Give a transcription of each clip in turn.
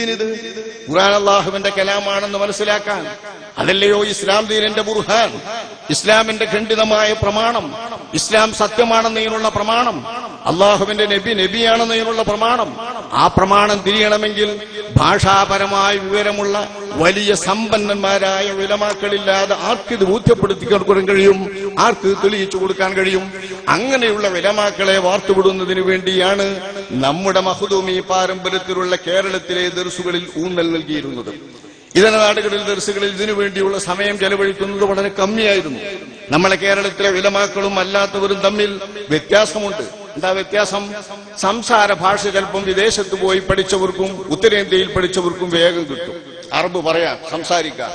എന്തിനിത്? ഖുർആൻ അല്ലാഹുവിന്റെ കലാമാണെന്ന് മനസ്സിലാക്കാൻ. അതല്ലയോ ഇസ്ലാം ദീനിന്റെ ബുർഹാൻ, ഇസ്ലാമിന്റെ ഖണ്ഡിതമായ പ്രമാണം, ഇസ്ലാം സത്യമാണെന്നതിനുള്ള പ്രമാണം, അള്ളാഹുവിന്റെ നബിയാണെന്നതിനുള്ള പ്രമാണം. ആ പ്രമാണം തിരിയണമെങ്കിൽ ഭാഷാപരമായ വിവരമുള്ള വലിയ സമ്പന്നന്മാരായ ഉലമാക്കളില്ലാതെ ആർക്കിത് ബോധ്യപ്പെടുത്തി കൊടുക്കാൻ കഴിയും? ആർക്ക് തെളിയിച്ചു കൊടുക്കാൻ കഴിയും? അങ്ങനെയുള്ള ഉലമാക്കളെ വാർത്തുവിടുന്നതിന് വേണ്ടിയാണ് നമ്മുടെ മഖ്ദൂമി പാരമ്പര്യത്തിലുള്ള കേരളത്തിലെ ദർസുകളിൽ ഊന്നൽ നൽകിയിരുന്നത്. ഇതര നാടുകളിൽ ദർസുകളിൽ ഇതിനു വേണ്ടിയുള്ള സമയം ചെലവഴിക്കുന്നത് വളരെ കമ്മിയായിരുന്നു. നമ്മളെ കേരളത്തിലെ ഉലമാക്കളും അല്ലാത്തവരും തമ്മിൽ വ്യത്യാസമുണ്ട്. എന്താ വ്യത്യാസം? സംസാര ഭാഷ ചിലപ്പം വിദേശത്ത് പോയി പഠിച്ചവർക്കും ഉത്തരേന്ത്യയിൽ പഠിച്ചവർക്കും വേഗം കിട്ടും. അറബ് പറയാൻ, സംസാരിക്കാൻ.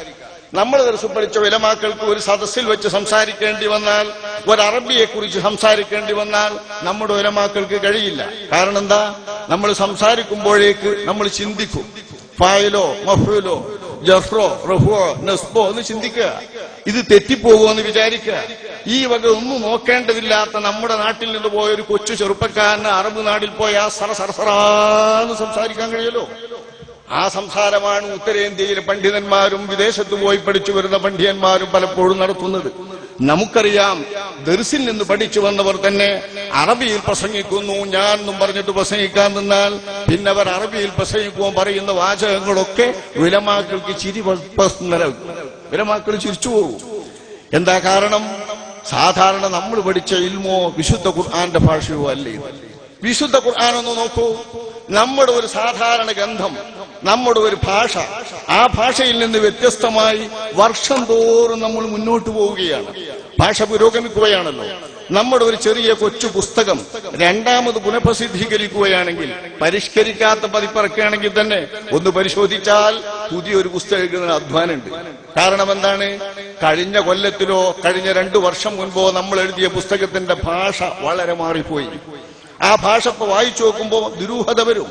നമ്മൾ ദർസ് പഠിച്ച ഉലമാക്കൾക്ക് ഒരു സദസ്സിൽ വെച്ച് സംസാരിക്കേണ്ടി വന്നാൽ, ഒരു അറബിയെ കുറിച്ച് സംസാരിക്കേണ്ടി വന്നാൽ നമ്മുടെ ഉലമാക്കൾക്ക് കഴിയില്ല. കാരണം എന്താ? നമ്മൾ സംസാരിക്കുമ്പോഴേക്ക് നമ്മൾ ചിന്തിക്കും. ഫായിലോ മഫ്ഊലോ ജഫ്രോ റഫ്ഉ നസ്ബോ എന്ന് ചിന്തിക്കുക. ഇത് തെറ്റിപ്പോകുമോ എന്ന് വിചാരിക്കുക. ഈ വക ഒന്നും നോക്കേണ്ടതില്ലാത്ത നമ്മുടെ നാട്ടിൽ നിന്ന് പോയ ഒരു കൊച്ചു ചെറുപ്പക്കാരന് അറബ് നാട്ടിൽ പോയ സറസറാന്ന് സംസാരിക്കാൻ കഴിയല്ലോ. ആ സംസാരമാണ് ഉത്തരേന്ത്യയിലെ പണ്ഡിതന്മാരും വിദേശത്ത് പോയി പഠിച്ചു വരുന്ന പണ്ഡിതന്മാരും പലപ്പോഴും നടത്തുന്നത്. നമുക്കറിയാം, ദർസിൽ നിന്ന് പഠിച്ചു വന്നവർ തന്നെ അറബിയിൽ പ്രസംഗിക്കുന്നു ഞാൻ എന്നും പറഞ്ഞിട്ട് പ്രസംഗിക്കാൻ നിന്നാൽ പിന്നെ അവർ അറബിയിൽ പ്രസംഗിക്കുമ്പോൾ പറയുന്ന വാചകങ്ങളൊക്കെ ഉലമാക്കൾക്ക് ചിരി ഉലമാക്കൾ ചിരിച്ചു പോകും. എന്താ കാരണം? സാധാരണ നമ്മൾ പഠിച്ച ഇൽമോ വിശുദ്ധ ഖുർആന്റെ ഭാഷയോ അല്ലേ ഇത്? വിശുദ്ധ ഖുർആൻ ഒന്ന് നോക്കൂ. നമ്മുടെ ഒരു സാധാരണ ഗന്ധം, നമ്മുടെ ഒരു ഭാഷ, ആ ഭാഷയിൽ നിന്ന് വ്യത്യസ്തമായി വർഷം തോറും നമ്മൾ മുന്നോട്ട് പോവുകയാണ്. ഭാഷ പുരോഗമിക്കുകയാണല്ലോ. നമ്മുടെ ഒരു ചെറിയ കൊച്ചു പുസ്തകം രണ്ടാമത് പുനഃപ്രസിദ്ധീകരിക്കുകയാണെങ്കിൽ, പരിഷ്കരിക്കാത്ത പതിപ്പിറക്കുകയാണെങ്കിൽ തന്നെ ഒന്ന് പരിശോധിച്ചാൽ പുതിയൊരു പുസ്തകം എഴുതുന്ന അധ്വാനമുണ്ട്. കാരണം എന്താണ്? കഴിഞ്ഞ കൊല്ലത്തിലോ കഴിഞ്ഞ 2 വർഷം മുൻപോ നമ്മൾ എഴുതിയ പുസ്തകത്തിന്റെ ഭാഷ വളരെ മാറിപ്പോയി. ആ ഭാഷ ഇപ്പൊ വായിച്ചു നോക്കുമ്പോ ദുരൂഹത വരും.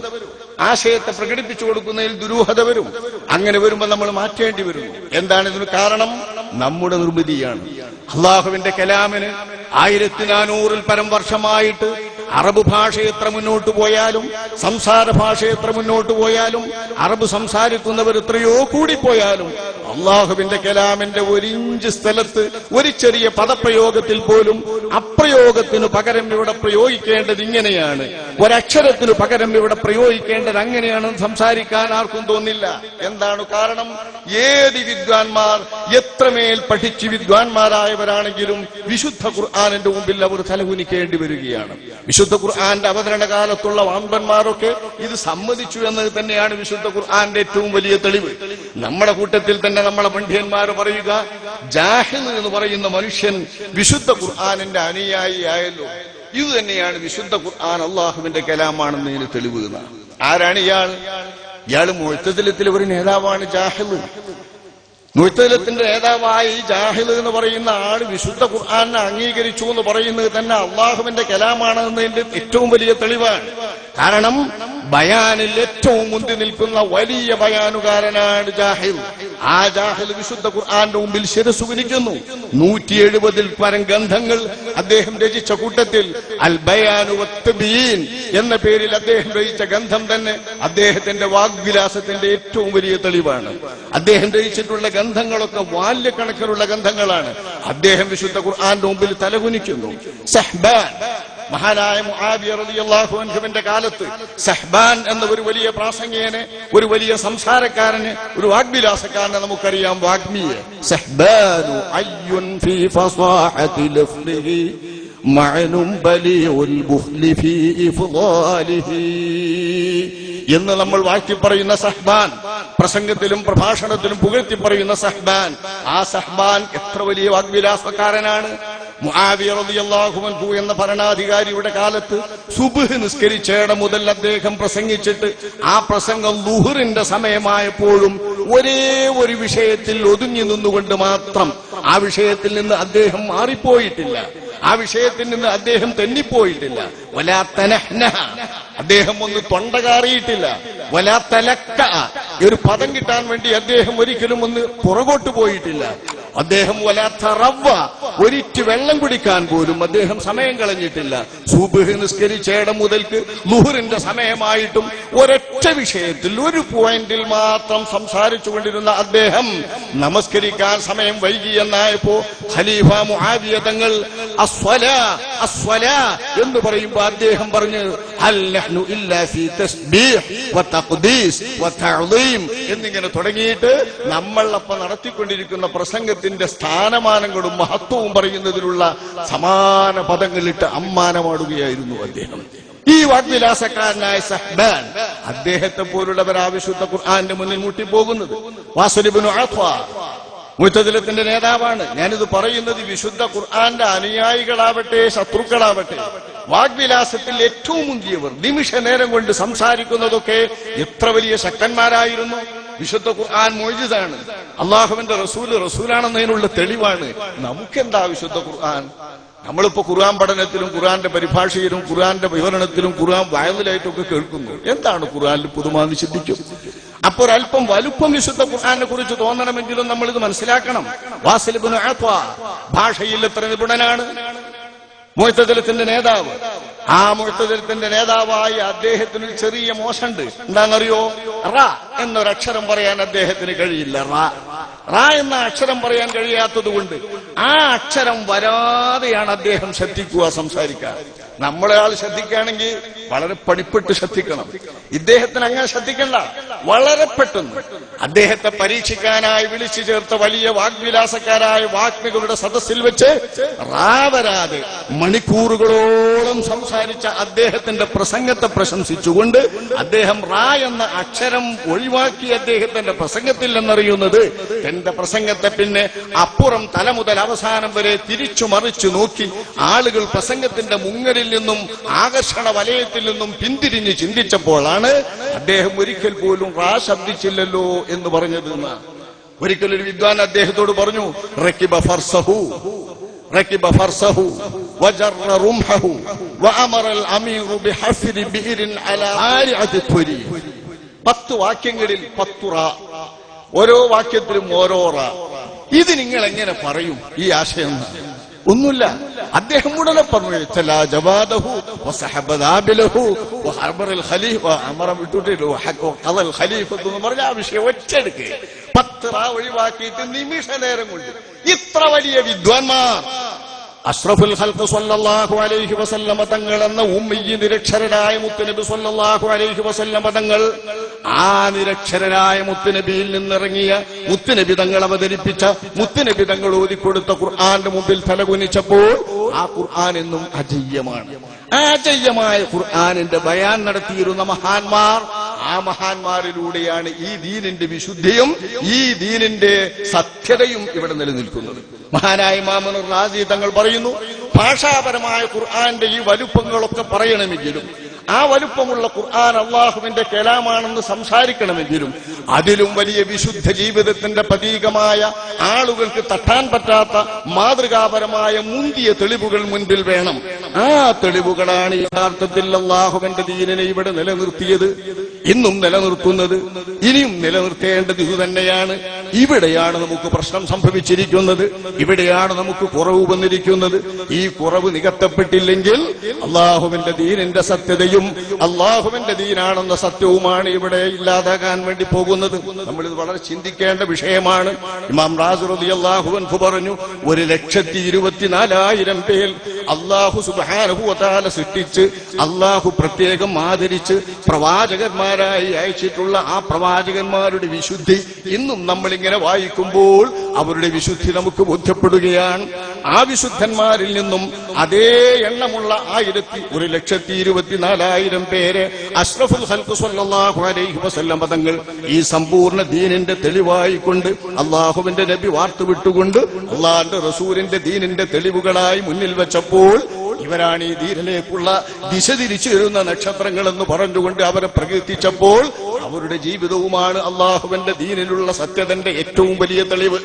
ആശയത്തെ പ്രകടിപ്പിച്ചു കൊടുക്കുന്നതിൽ ദുരൂഹത വരും. അങ്ങനെ വരുമ്പോൾ നമ്മൾ മാറ്റേണ്ടി വരുന്നു. എന്താണ് ഇതിന് കാരണം? നമ്മുടെ നിർമ്മിതിയാണ്. അള്ളാഹുവിന്റെ കലാമിന് 1400-ൽ പരം വർഷമായിട്ട് അറബ് ഭാഷ എത്ര മുന്നോട്ട് പോയാലും, സംസാര ഭാഷ എത്ര മുന്നോട്ട് പോയാലും, അറബ് സംസാരിക്കുന്നവർ എത്രയോ കൂടിപ്പോയാലും, അള്ളാഹുവിന്റെ കലാമിന്റെ 1 ഇഞ്ച് സ്ഥലത്ത് ഒരു ചെറിയ പദപ്രയോഗത്തിൽ പോലും അപ്രയോഗത്തിനു പകരം ഇവിടെ പ്രയോഗിക്കേണ്ടത് ഇങ്ങനെയാണ്, ഒരക്ഷരത്തിനു പകരം ഇവിടെ പ്രയോഗിക്കേണ്ടത് അങ്ങനെയാണെന്ന് സംസാരിക്കാൻ ആർക്കും തോന്നില്ല. എന്താണ് കാരണം? ഏത് വിദ്വാൻമാർ എത്രമേൽ പഠിച്ച് വിദ്വാൻമാരായവരാണെങ്കിലും വിശുദ്ധ ഖുർആനിന്റെ മുമ്പിൽ അവർ തലകുനിക്കേണ്ടി വരികയാണ്. വിശുദ്ധ ഖുർആന്റെ അവതരണ കാലത്തുള്ള വാമ്പന്മാരൊക്കെ ഇത് സമ്മതിച്ചു എന്നത് തന്നെയാണ് വിശുദ്ധ ഖുർആന്റെ ഏറ്റവും വലിയ തെളിവ്. നമ്മുടെ കൂട്ടത്തിൽ തന്നെ നമ്മളെ പണ്ഡിതന്മാർ പറയുക, ജാഹിൽ എന്ന് പറയുന്ന മനുഷ്യൻ വിശുദ്ധ ഖുർആനിന്റെ അനുയായി ആയല്ലോ. ഇത് തന്നെയാണ് വിശുദ്ധ ഖുർആൻ അള്ളാഹുവിന്റെ കലാമാണെന്നതിന് തെളിവ്. ആരാണ് ഇയാൾ? ഇയാൾ മുഅ്തസിലത്തിലെ ഒരു നേതാവാണ് ജാഹിൽ. മുഅ്തസിലത്തിന്റെ നേതാവായി ജാഹിൽ എന്ന് പറയുന്ന ആള് വിശുദ്ധ ഖുർആനെ അംഗീകരിച്ചു എന്ന് പറയുന്നത് തന്നെ അള്ളാഹുവിന്റെ കലാമാണെന്നതിന്റെ ഏറ്റവും വലിയ തെളിവാണ്. കാരണം ബയാനിൽ ഏറ്റവും മുന്തി നിൽക്കുന്ന വലിയ ബയാനുകാരനാണ് ജാഹിൽ. ആ ജാഹിൽ വിശുദ്ധ ഖുർആന്റെ മുമ്പിൽ ശിരസ്സു കുനിക്കുന്നു. 170-ൽ പരം ഗ്രന്ഥങ്ങൾ അദ്ദേഹം രചിച്ച കൂട്ടത്തിൽ അൽ ബയാനു വത്തബീൻ എന്ന പേരിൽ അദ്ദേഹം രചിച്ച ഗ്രന്ഥം തന്നെ അദ്ദേഹത്തിന്റെ വാഗ്വിലാസത്തിന്റെ ഏറ്റവും വലിയ തെളിവാണ്. അദ്ദേഹം രചിച്ചിട്ടുള്ള ഗ്രന്ഥങ്ങളൊക്കെ വാല്യക്കണക്കിലുള്ള ഗ്രന്ഥങ്ങളാണ്. അദ്ദേഹം വിശുദ്ധ ഖുർആന്റെ മുമ്പിൽ തലകുനിക്കുന്നു. സഹ്ബാൻ, മഹാനായ മുആവിയ റളിയല്ലാഹു അൻഹുവിന്റെ കാലത്ത് സഹ്ബാൻ എന്ന ഒരു വലിയ പ്രാസംഗികനെ, ഒരു വലിയ സംസാരക്കാരനെ, ഒരു വാഗ്വിലാസക്കാരനെ നമുക്കറിയാം. വാഗ്മിയെ സഹ്ബാനു അയ്യുൻ ഫീ ഫസാഹതി ലഫ്ലിഹി മഅനും ബലിഉൽ ബുഖ്ലി ഫീ ഇഫ്ളാലിഹി എന്ന് നമ്മൾ വാഴ്ത്തി പറയുന്ന സഹ്ബാൻ, പ്രസംഗത്തിലും പ്രഭാഷണത്തിലും പുകഴ്ത്തി പറയുന്ന സഹ്ബാൻ. ആ സഹ്ബാൻ എത്ര വലിയ വാഗ്വിലാസക്കാരനാണ്. മുആവിയ റളിയല്ലാഹു അൻഹു എന്ന ഭരണാധികാരിയുടെ കാലത്ത് സുബ്ഹ് നിസ്കരിച്ചേട മുതൽ അദ്ദേഹം പ്രസംഗിച്ചിട്ട് ആ പ്രസംഗം ളുഹറിന്റെ സമയമായപ്പോഴും ഒരേ ഒരു വിഷയത്തിൽ ഒതുങ്ങി നിന്നുകൊണ്ട് മാത്രം, ആ വിഷയത്തിൽ നിന്ന് അദ്ദേഹം മാറിപ്പോയിട്ടില്ല, ആ വിഷയത്തിൽ നിന്ന് അദ്ദേഹം തെന്നിപ്പോയിട്ടില്ല. വലാ തനഹ്നഹ, അദ്ദേഹം ഒന്ന് തൊണ്ട കാറിയിട്ടില്ല. വലാ തലക്ക, ഒരു പദം കിട്ടാൻ വേണ്ടി അദ്ദേഹം ഒരിക്കലും ഒന്ന് പുറകോട്ട് പോയിട്ടില്ല. അദ്ദേഹം ഒരിറ്റ് വെള്ളം കുടിക്കാൻ പോലും അദ്ദേഹം സമയം കളഞ്ഞിട്ടില്ല. സുബ്ഹ് നിസ്കരിച്ചേടം മുതൽക്ക് ളുഹറിന്റെ സമയമായിട്ടും ഒരൊറ്റ വിഷയത്തിൽ ഒരു പോയിന്റിൽ മാത്രം സംസാരിച്ചു കൊണ്ടിരുന്ന അദ്ദേഹം നമസ്കരിക്കാൻ സമയം വൈകിയെന്നായപ്പോ ഖലീഫ മുആവിയ തങ്ങൾ അസ്വലാ എന്ന് പറയുമ്പോ അദ്ദേഹം പറഞ്ഞു ഹൽ നഹ്നു ഇല്ലാ ഫീ തസ്ബീഹ് വതഖ്ദീസ് വതഅളീം എന്നിങ്ങനെ തുടങ്ങിയിട്ട് നമ്മളപ്പം നടത്തിക്കൊണ്ടിരിക്കുന്ന പ്രസംഗത്തിന്റെ സ്ഥാനമാനങ്ങളും മഹത്വവും പറയുന്നതിനുള്ള സമാന പദങ്ങളിട്ട് അമ്മാനമാടുകയായിരുന്നു അദ്ദേഹം. ഈ വാഗ്വിലാസക്കാരനായ സഹ്ബാൻ, അദ്ദേഹത്തെ പോലുള്ളവർ വിശുദ്ധ ഖുർആന്റെ മുന്നിൽ മുട്ടിപ്പോകുന്നത്. വാസിൽ ഇബ്നു അത്വാ മുഅ്തസിലത്തിന്റെ നേതാവാണ്. ഞാനിത് പറയുന്നത് വിശുദ്ധ ഖുർആന്റെ അനുയായികളാവട്ടെ ശത്രുക്കളാവട്ടെ, വാഗ്വിലാസത്തിൽ ഏറ്റവും മുന്തിയവർ നിമിഷ നേരം കൊണ്ട് സംസാരിക്കുന്നതൊക്കെ എത്ര വലിയ ശക്തന്മാരായിരുന്നു. വിശുദ്ധ ഖുർആൻ മുഅ്ജിസാണ്, അള്ളാഹുവിന്റെ റസൂലാണെന്നതിനുള്ള തെളിവാണ്. നമുക്കെന്താ വിശുദ്ധ ഖുർആൻ? നമ്മളിപ്പോ ഖുർആൻ പഠനത്തിലും ഖുർആന്റെ പരിഭാഷയിലും ഖുർആന്റെ വിവരണത്തിലും ഖുർആൻ വയലിലായിട്ടൊക്കെ കേൾക്കുന്നു. എന്താണ് ഖുർആനിൽ പുതുമാന്ന് ചിന്തിക്കും. അപ്പോൾ അല്പം വലുപ്പം വിശുദ്ധ ഖുർആനെ കുറിച്ച് തോന്നണമെങ്കിലും നമ്മൾ ഇത് മനസ്സിലാക്കണം. വാസിൽ ഇബ്നു അത്വാ ഭാഷയിൽ എത്ര നിപുണനാണ്. മുഅ്തസിലത്തിന്റെ നേതാവ്. ആ മുഅ്തസിലത്തിന്റെ നേതാവായ അദ്ദേഹത്തിന് ചെറിയ മോശമുണ്ട്. എന്താണെന്നറിയോ? റ എന്നൊരക്ഷരം പറയാൻ അദ്ദേഹത്തിന് കഴിയില്ല. റ എന്ന അക്ഷരം പറയാൻ കഴിയാത്തത് കൊണ്ട് ആ അക്ഷരം വരാതെയാണ് അദ്ദേഹം ശ്രദ്ധിക്കുക, സംസാരിക്കാൻ. നമ്മളെ ആൾ ശ്രദ്ധിക്കുകയാണെങ്കിൽ വളരെ പണിപ്പെട്ട് ശ്രദ്ധിക്കണം. ഇദ്ദേഹത്തിന് അങ്ങനെ ശ്രദ്ധിക്കണ്ട. വളരെ പെട്ടെന്ന് അദ്ദേഹത്തെ പരീക്ഷിക്കാനായി വിളിച്ചു ചേർത്ത വലിയ വാഗ്വിലാസക്കാരായ വാഗ്മികളുടെ സദസ്സിൽ വെച്ച് റാവരാതെ മണിക്കൂറുകളോളം സംസാരിച്ച അദ്ദേഹത്തിന്റെ പ്രസംഗത്തെ പ്രശംസിച്ചുകൊണ്ട് അദ്ദേഹം റാ എന്ന അക്ഷരം ഒഴിവാക്കി അദ്ദേഹത്തിന്റെ പ്രസംഗത്തിൽ എന്നറിയുന്നത് തന്റെ പ്രസംഗത്തെ പിന്നെ അപ്പുറം തല മുതൽ അവസാനം വരെ തിരിച്ചു മറിച്ചു നോക്കി ആളുകൾ പ്രസംഗത്തിന്റെ മുങ്ങലിൽ നിന്നും ആകർഷണ വലയത്തിൽ നിന്നും പിന്തിരിഞ്ഞ് ചിന്തിച്ചപ്പോഴാണ് അദ്ദേഹം ഒരിക്കൽ പോലും റാ ശബ്ദിച്ചില്ലല്ലോ എന്ന് പറഞ്ഞത്. ഒരിക്കലൊരു വിദ്വാൻ അദ്ദേഹത്തോട് പറഞ്ഞു, റക്കിബ ഫർസഹു വജറ റുംഹഹു വഅമറ അൽ അമീറു ബിഹഫ്രി ബിഇരിൻ അലാ ആരിഅതി ത്വരി. 10 വാക്യങ്ങളിൽ 10 റാ, ഓരോ വാക്യത്തിലും ഓരോ റാ. ഇത് നിങ്ങൾ എങ്ങനെ പറയും ഈ ആശയം? ഒന്നുമില്ല. അദ്ദേഹം ഉടനെ പറഞ്ഞു പറഞ്ഞ ആ വിഷയം ഒറ്റെടുക്ക്. 10 റാ ഒഴിവാക്കിയിട്ട് നിമിഷ നേരം കൊണ്ട് ഇത്ര വലിയ വിദ്വാൻമാർ അഷ്റഫുൽ ഖൽഖ് സ്വല്ലല്ലാഹു അലൈഹി വസല്ലമ തങ്ങൾ എന്ന ഉമ്മയ്യ നിരക്ഷരരായ മുത്തുനബി സ്വല്ലല്ലാഹു അലൈഹി വസല്ലമ തങ്ങൾ, ആ നിരക്ഷരരായ മുത്തുനബിയിൽ നിന്നിറങ്ങിയ മുത്തുനബി തങ്ങൾ അവതരിപ്പിച്ച മുത്തുനബി തങ്ങൾ ഓതിക്കൊടുത്ത ഖുർആന്റെ മുമ്പിൽ തലകുനിച്ചപ്പോൾ ആ ഖുർആൻ എന്നും അജയ്യമാണ്. ആ അജയ്യമായ ഖുർആനിന്റെ ബയാൻ നടത്തിയിരുന്ന മഹാന്മാർ, ആ മഹാന്മാരിലൂടെയാണ് ഈ ദീനിന്റെ വിശുദ്ധിയും ഈ ദീനിന്റെ സത്യതയും ഇവിടെ നിലനിൽക്കുന്നത്. മഹാനായ ഇമാം റാസി തങ്ങൾ പറയുന്നു, ഭാഷാപരമായ ഖുർആന്റെ ഈ വലുപ്പങ്ങളൊക്കെ പറയണമെങ്കിലും ആ വലുപ്പമുള്ള ഖുർആൻ അള്ളാഹുവിന്റെ കലാമാണെന്ന് സംസാരിക്കണമെങ്കിലും അതിലും വലിയ വിശുദ്ധ ജീവിതത്തിന്റെ പ്രതീകമായ ആളുകൾക്ക് തട്ടാൻ പറ്റാത്ത മാതൃകാപരമായ മുന്തിയ തെളിവുകൾ മുൻപിൽ വേണം. ആ തെളിവുകളാണ് യഥാർത്ഥത്തിൽ അള്ളാഹുവിന്റെ ദീനിനെ ഇവിടെ നിലനിർത്തിയത്, ഇന്നും നിലനിർത്തുന്നത്, ഇനിയും നിലനിർത്തേണ്ടത് ഇതുതന്നെയാണ്. ഇവിടെയാണ് നമുക്ക് പ്രശ്നം സംഭവിച്ചിരിക്കുന്നത്, ഇവിടെയാണ് നമുക്ക് കുറവ് വന്നിരിക്കുന്നത്. ഈ കുറവ് നികത്തപ്പെട്ടില്ലെങ്കിൽ അള്ളാഹുവിന്റെ ദീനിന്റെ സത്യതയും അള്ളാഹുവിന്റെ ദീനാണെന്ന സത്യവുമാണ് ഇവിടെ ഇല്ലാതാകാൻ വേണ്ടി പോകുന്നത്. നമ്മളിത് വളരെ ചിന്തിക്കേണ്ട വിഷയമാണ്. ഇമാം റാസി റളിയല്ലാഹു അൻഹു പറഞ്ഞു, 1,24,000 പേർ അള്ളാഹു സുബ്ഹാനഹു വ തആല സൃഷ്ടിച്ച് അള്ളാഹു പ്രത്യേകം ആദരിച്ച് പ്രവാചകന്മാരായി അയച്ചിട്ടുള്ള ആ പ്രവാചകന്മാരുടെ വിശുദ്ധി ഇന്നും നമ്മളിങ്ങനെ വായിക്കുമ്പോൾ അവരുടെ വിശുദ്ധി നമുക്ക് ബോധ്യപ്പെടുകയാണ്. ആ വിശുദ്ധന്മാരിൽ നിന്നും അതേ എണ്ണമുള്ള 1,24,000 പേര് അഷ്റഫുൽ ഖൽഖ് സ്വല്ലല്ലാഹു അലൈഹി വസല്ലം തങ്ങൾ ഈ സമ്പൂർണ്ണ ദീനിന്റെ തെളിവായിക്കൊണ്ട് അള്ളാഹുവിന്റെ നബി വാർത്തുവിട്ടുകൊണ്ട് അള്ളാഹുവിന്റെ റസൂലിന്റെ ദീനിന്റെ തെളിവുകളായി മുന്നിൽ വെച്ചപ്പോൾ ഇവരാണ് ഈ ദീനിലേക്കുള്ള ദിശ തിരിച്ചു വരുന്ന നക്ഷത്രങ്ങൾ എന്ന് പറഞ്ഞുകൊണ്ട് അവരെ പ്രകീർത്തിച്ചപ്പോൾ അവരുടെ ജീവിതവുമാണ് അള്ളാഹുവിന്റെ ദീനിലുള്ള സത്യത്തിന്റെ ഏറ്റവും വലിയ തെളിവ്.